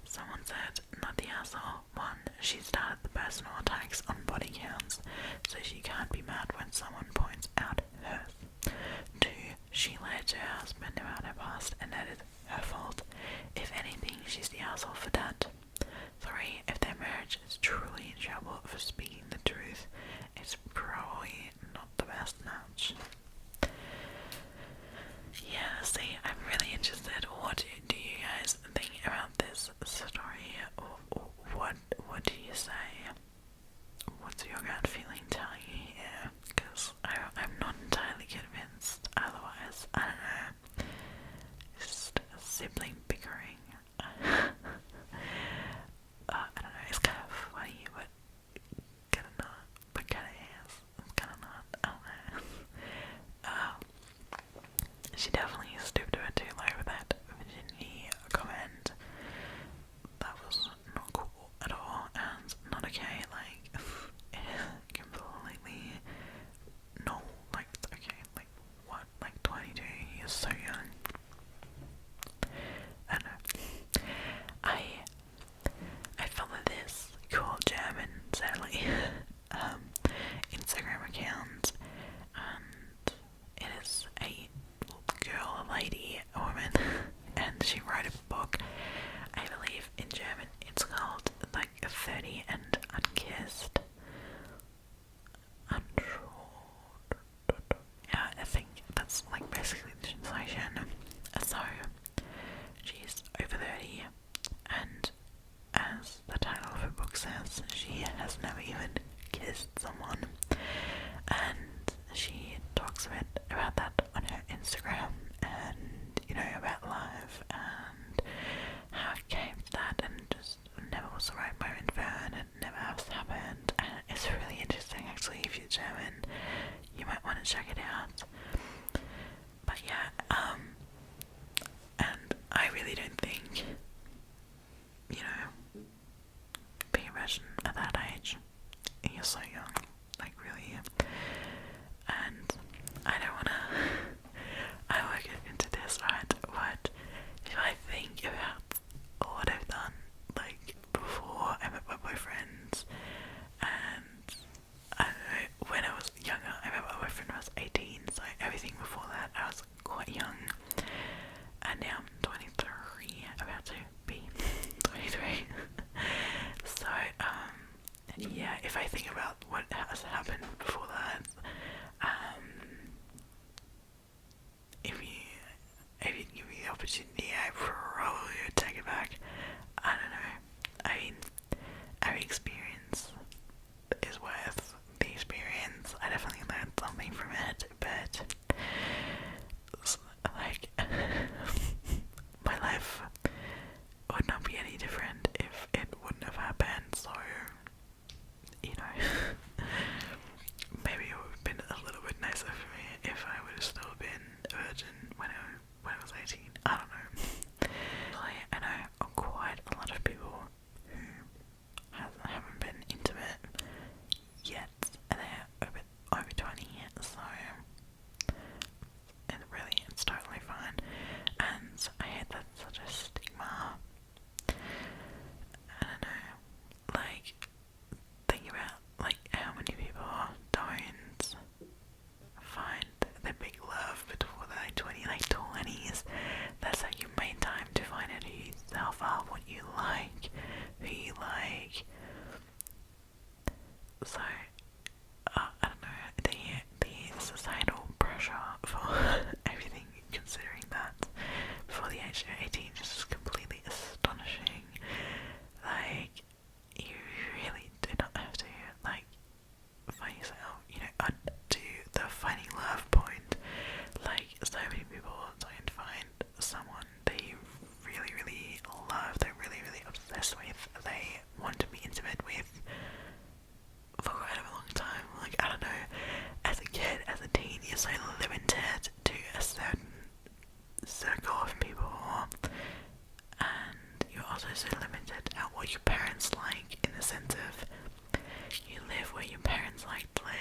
Someone said, not the asshole. 1. She started the personal attacks on body counts, so she can't be mad when someone points out hers. 2. She lied to her husband about her past, and that is her fault. If anything, she's the asshole for that. 3. If their marriage is truly in trouble for speaking the truth, it's probably not the best match. Yeah, see, I'm really interested. What do you guys think about this story? What do you say? What's your gut feeling telling you here? Because I'm not entirely convinced. Otherwise, I don't know. Just sibling bickering. I don't know. It's kind of funny, but kind of not. But kind of is. It's kind of not. I don't know. She definitely stooped a bit too low with that virginity comment. That was not cool at all, and not okay. Like, completely no. Like, okay, like what? Like 22? You're so young. I don't know. I follow this cool German, sadly, Instagram account, and it is a girl, a lady, a woman, and she wrote a book, I believe in German, it's called like 30 and Unkissed. Unsure. Yeah, I think that's like basically the translation. So, she's over 30, and as the title of her book says, she has never even kissed someone, and she talks a bit about that on her Instagram, and you know, about life and how it came to that, and just never was the right moment for her, and it never has happened. And it's really interesting, actually. If you're German, you might want to check it out. But yeah, and I really don't think, you know, being a virgin at that age, you're so young, like really, and I don't wanna, I won't get into this, right, but if I think about what I've done, like, before I met my boyfriend, and I don't know, when I was younger, I met my boyfriend when I was 18, opportunity, I probably would take it back. I don't know. I mean, every experience is worth the experience. I definitely learned something from it, but like my life would not be any different if it wouldn't have happened. So, you know, maybe it would have been a little bit nicer for me if I would have still been a virgin when I was 18. I don't know. I know quite a lot of people who haven't been intimate yet, and they're over 20, so it's totally fine. And I hate that such a stigma. I don't know, like, think about like how many people don't find the big love before they're 20, like 20s. That's like your main time to find out who yourself are, what you like, who you like. So, I don't know, the societal pressure for everything, considering that before the age of 18 is completely astonishing. Like, you really do not have to, like, find yourself, you know, to the finding love point. Like, so many people don't find someone they really, really love, they're really, really obsessed with, they want to be intimate with for quite a long time. Like, I don't know, as a kid, as a teen, you're so limited to a certain circle of people, and you're also so limited at what your parents like, in the sense of you live where your parents like to live.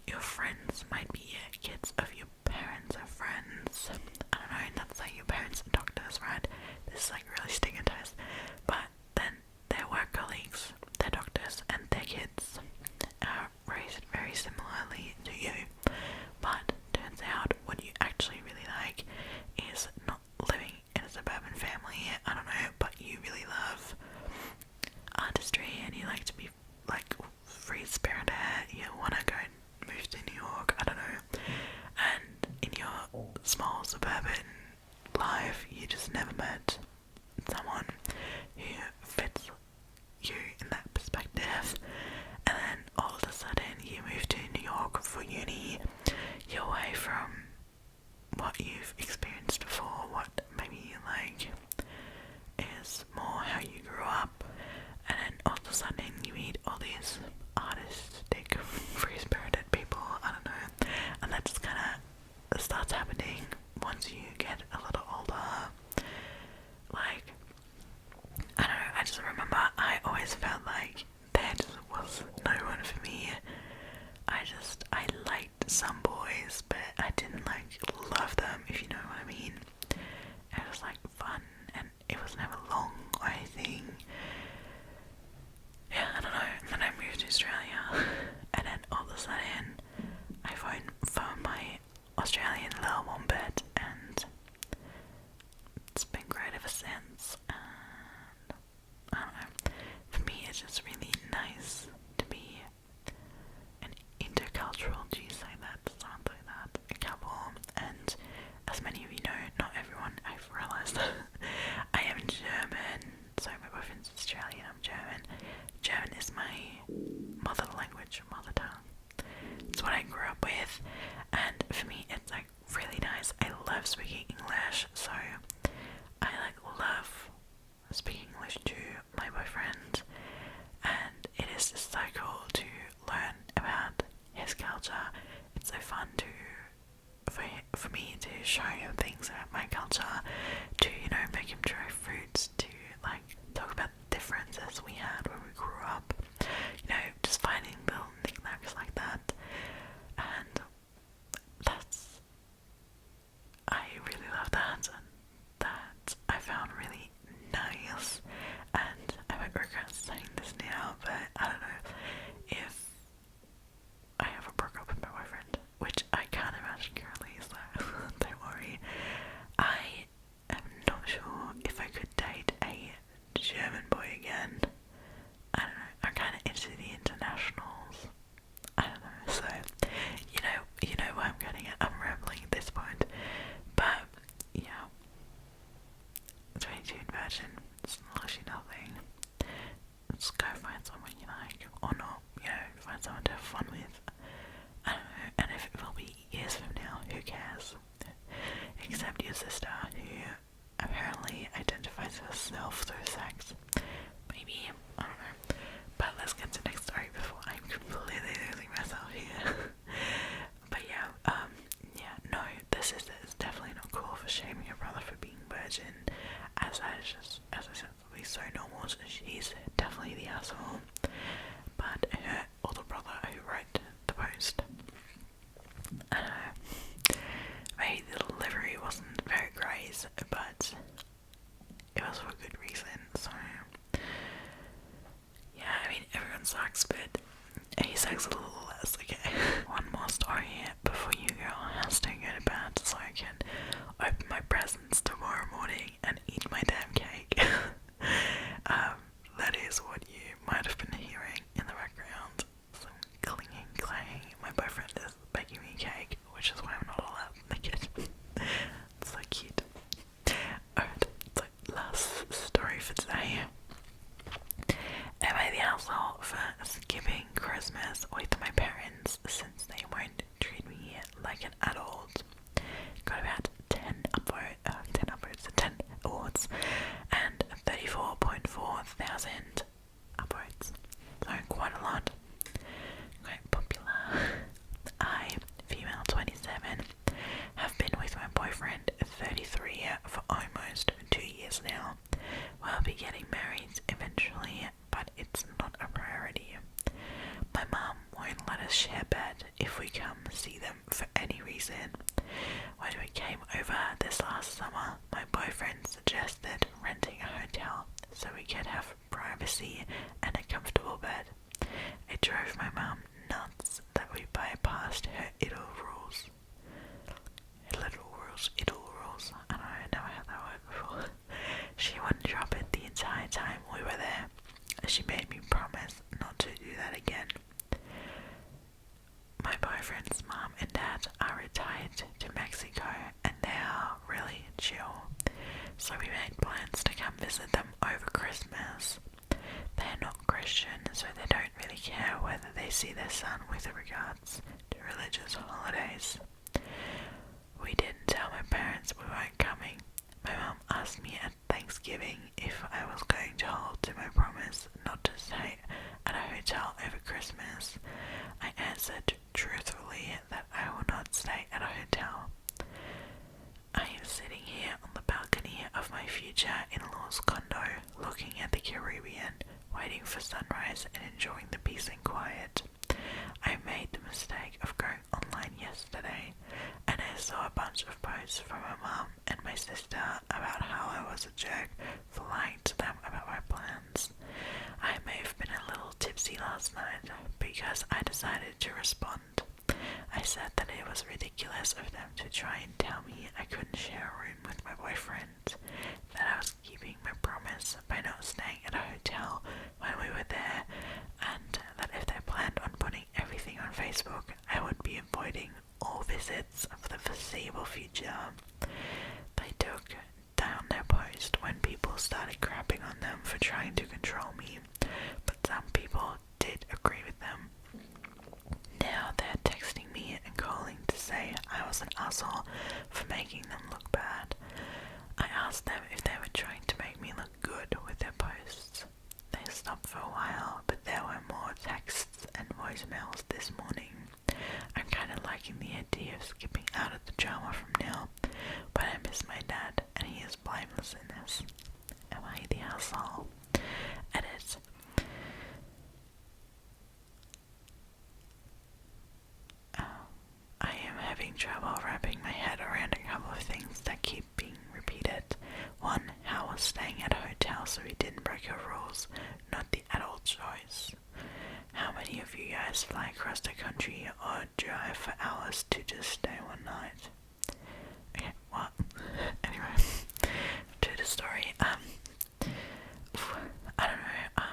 Your friends might be kids of your parents or friends. I don't know, that's like your parents are doctors, right? This is like really stigmatized. But then their work colleagues, their doctors, and their kids are raised very similarly to you. But turns out what you actually really like is not living in a suburban family, I don't know, but you really love artistry and you like to be like free-spirited, you want to go and move to New York, I don't know, and in your small suburban life you just never met someone who fits you in that perspective, and then all of a sudden you move to New York for uni, you're away from what you've experienced before, what maybe you like is more how you grew up, and then all of a sudden you meet all these artistic, free-spirited people, I don't know, and that just kind of starts happening once you get a little older. Like, I don't know, I just remember I always felt like there just was no one for me. I liked some boys, but I didn't like love them, if you know what I mean. It was like fun, and it was never long or anything. Yeah, I don't know. And then I moved to Australia, and then all of a sudden I found my Australian little wombat, and it's been great ever since. And I don't know. For me, it's just really nice to be an intercultural, do you say that? Sounds like that. A couple. And as many of you know, not everyone, I've realised I am German. So my boyfriend's Australian, I'm German. German is my mother language, mother tongue. It's what I grew up with, and for me it's like really nice. I love speaking English, so I like love speaking English to my boyfriend, and it is just so cool to learn about his culture. It's so fun for me to show him things about my culture, to, you know, make him try fruits, to like talk about the differences we had when we grew up, you know, just finding little knickknacks like that. And I really love that, and that I found really nice. And I might regret saying this now, but I don't know if I ever broke up with my boyfriend, which I can't imagine currently, so don't worry. I am not sure if I could date a German boy again. be getting married eventually, but it's not a priority. My mum won't let us share bed if we come see them for any reason. When we came over this last summer, my boyfriend suggested renting a hotel so we could have privacy and a comfortable bed. It drove my mum nuts that we bypassed her idle rules. I don't know, I never had that word before. She wouldn't drop it the entire time we were there. She made me promise not to do that again. My boyfriend's mom and dad are retired to Mexico and they are really chill. So we made plans to come visit them over Christmas. They're not Christian, so they don't really care whether they see their son with regards to religious holidays. We didn't tell my parents we weren't coming. My mum asked me at Thanksgiving if I was going to hold to my promise not to stay at a hotel over Christmas. I answered truthfully that I will not stay at a hotel. I am sitting here on the balcony of my future in-laws condo, looking at the Caribbean, waiting for sunrise and enjoying the peace and quiet. I made the mistake of going online yesterday, and I saw a bunch of posts from my mum and my sister about how I was a jerk for lying to them about my plans. I may have been a little tipsy last night because I decided to respond. I said that it was ridiculous of them to try and tell me I couldn't share a room with my boyfriend, that I was keeping my promise by not staying at a hotel when we were there, and that if they planned on putting everything on Facebook, I would be avoiding all visits for the foreseeable future. They took down their post when people started crapping on them for trying to control me, but some people did agree with them. Now they're texting me and calling to say I was an asshole for making them look bad. I asked them if they were trying to make me look good with their posts. They stopped for a while, but there were more texts and voicemails this morning. I'm kind of liking the idea of skipping out of the drama from now, but I miss my dad and he is blameless in this. Am I the asshole? Edit. I am having trouble wrapping my head around a couple of things that keep being repeated. One, how I was staying at a hotel so we didn't break our rules, not the adult choice. How many of you guys fly across the country or drive for hours to just stay one night? Okay, what? Anyway, to the story. I don't know,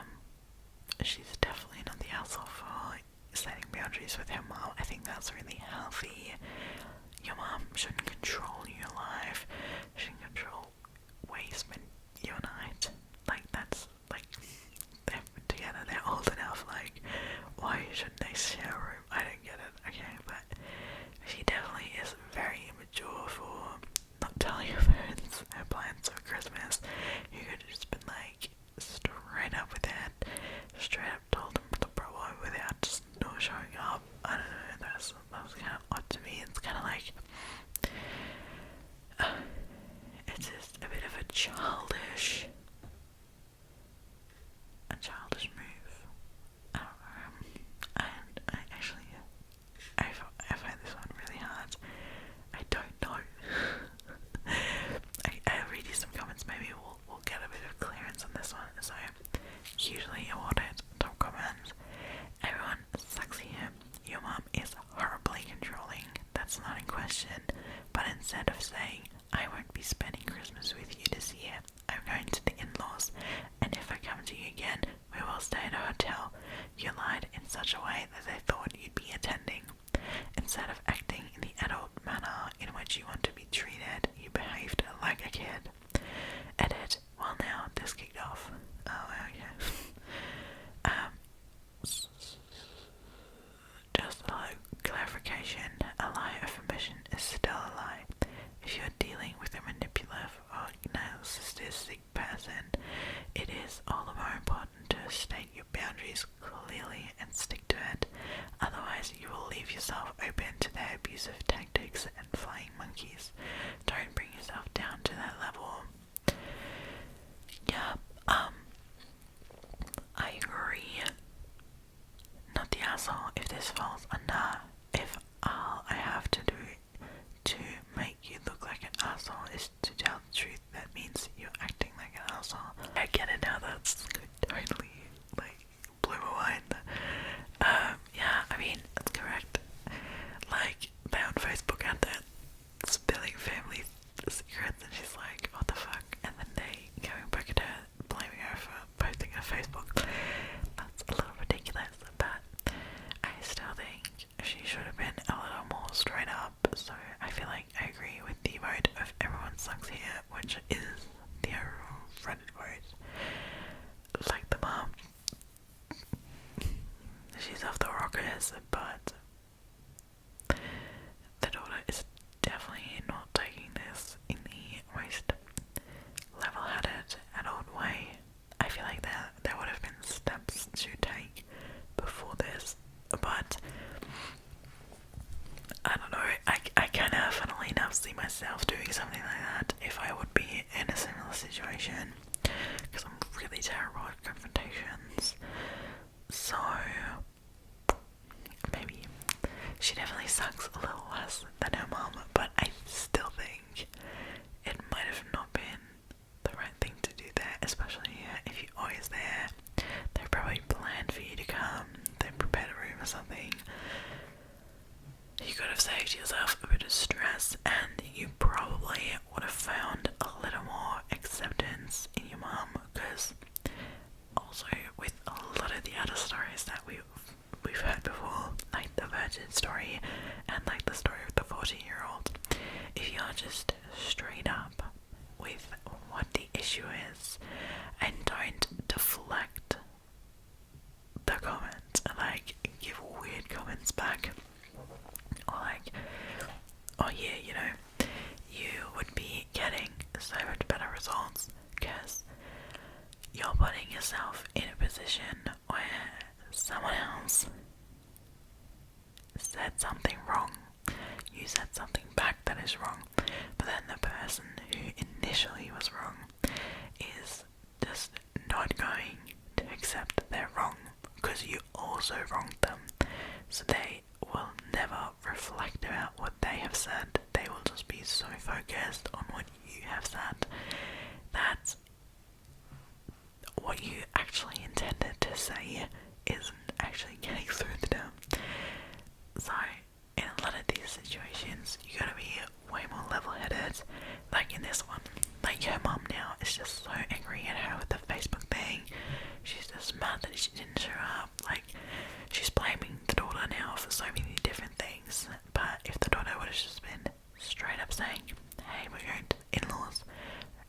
she's definitely not the asshole for setting boundaries with her mom. I think that's really healthy. Your mom shouldn't control your life. She shouldn't control where you spend your night. Like, that's, like, they've been together, they're old enough, like, why shouldn't they share a room? I don't get it, okay, but she definitely is very immature for not telling her parents her plans for Christmas. You could have just been, like, straight up with it, straight up told them the problem without just not showing up. I don't know, that was kind of odd to me. It's kind of like, it's just a bit of a childish move. I don't know. I actually, I find this one really hard. I don't know. I'll read you some comments. Maybe we'll get a bit of clearance on this one. So, hugely awarded top comment. Everyone sucks here. Your mom is horribly controlling. That's not in question. But instead of saying, I won't be spending Christmas with you this year, I'm going to the in-laws, and if I come to you again, we will stay at a hotel. You lied in such a way that they thought you'd be attending. Instead of acting in the adult manner in which you want to be treated, you behaved like a kid. Edit. Well, now this kicked off. Oh, okay. Just a clarification, a lie of omission is still a lie. If you're dealing with a manipulative or narcissistic person, it is all the more important to state your boundaries clearly and stick to it. Otherwise, you will leave yourself open to their abusive tactics and flying monkeys. Don't bring yourself down to that level. Yeah, just straight up with what the issue is, and don't deflect the comments and like give weird comments back, or like, oh yeah, you know, you would be getting so much better results because you're putting yourself in a position where someone else said something wrong, you said something back that is wrong, but then the person who initially was wrong is just not going to accept that they're wrong because you also wronged them, so they will never reflect about what they have said. They will just be so focused on what you have said that what you actually intended to say isn't actually getting through to them. So in a lot of these situations, you gotta be way more level-headed. Like in this one, like her mum now is just so angry at her with the Facebook thing. She's just mad that she didn't show up. Like, she's blaming the daughter now for so many different things. But if the daughter would have just been straight up saying, hey, we're going to in-laws,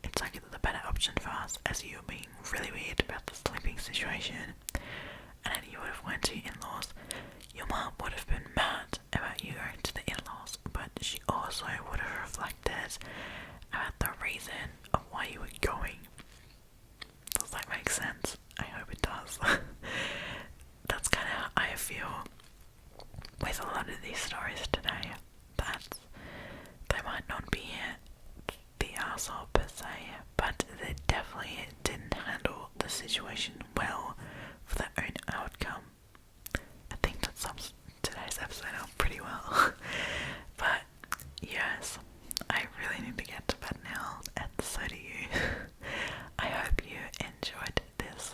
it's like the better option for us, as you were being really weird about the sleeping situation, and then you would have went to in-laws, your mum would have been mad about you going to the in-laws, but she also would have reflected about the reason of why you were going. Does that make sense? I hope it does. That's kind of how I feel with a lot of these stories today, that they might not be the arsehole per se, but they definitely didn't handle the situation well for their own outcome. I think that sums today's episode up pretty well. But yes, I really need to get to bed now, and so do you. I hope you enjoyed this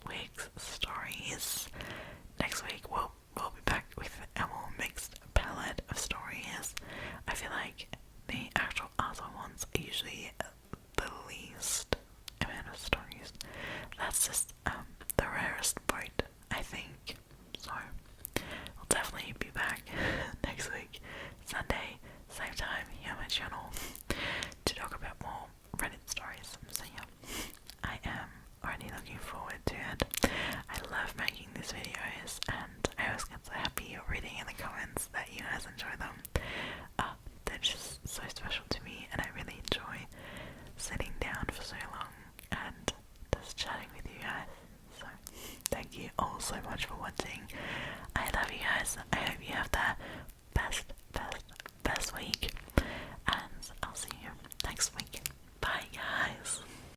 week's stories. Next week we'll be back with a more mixed palette of stories. I feel like the actual arsehole ones are usually the least amount of stories. That's just the rarest point, I think. So I'll definitely be back next week, Sunday, same time here on my channel, to talk about more Reddit stories. So yeah, I am already looking forward to it. I love making these videos, and I always get so happy reading in the comments that you guys enjoy them. They're just so special to me, and I really enjoy sitting down for so long and just chatting with you guys. So thank you all so much for watching. I love you guys. I hope you have the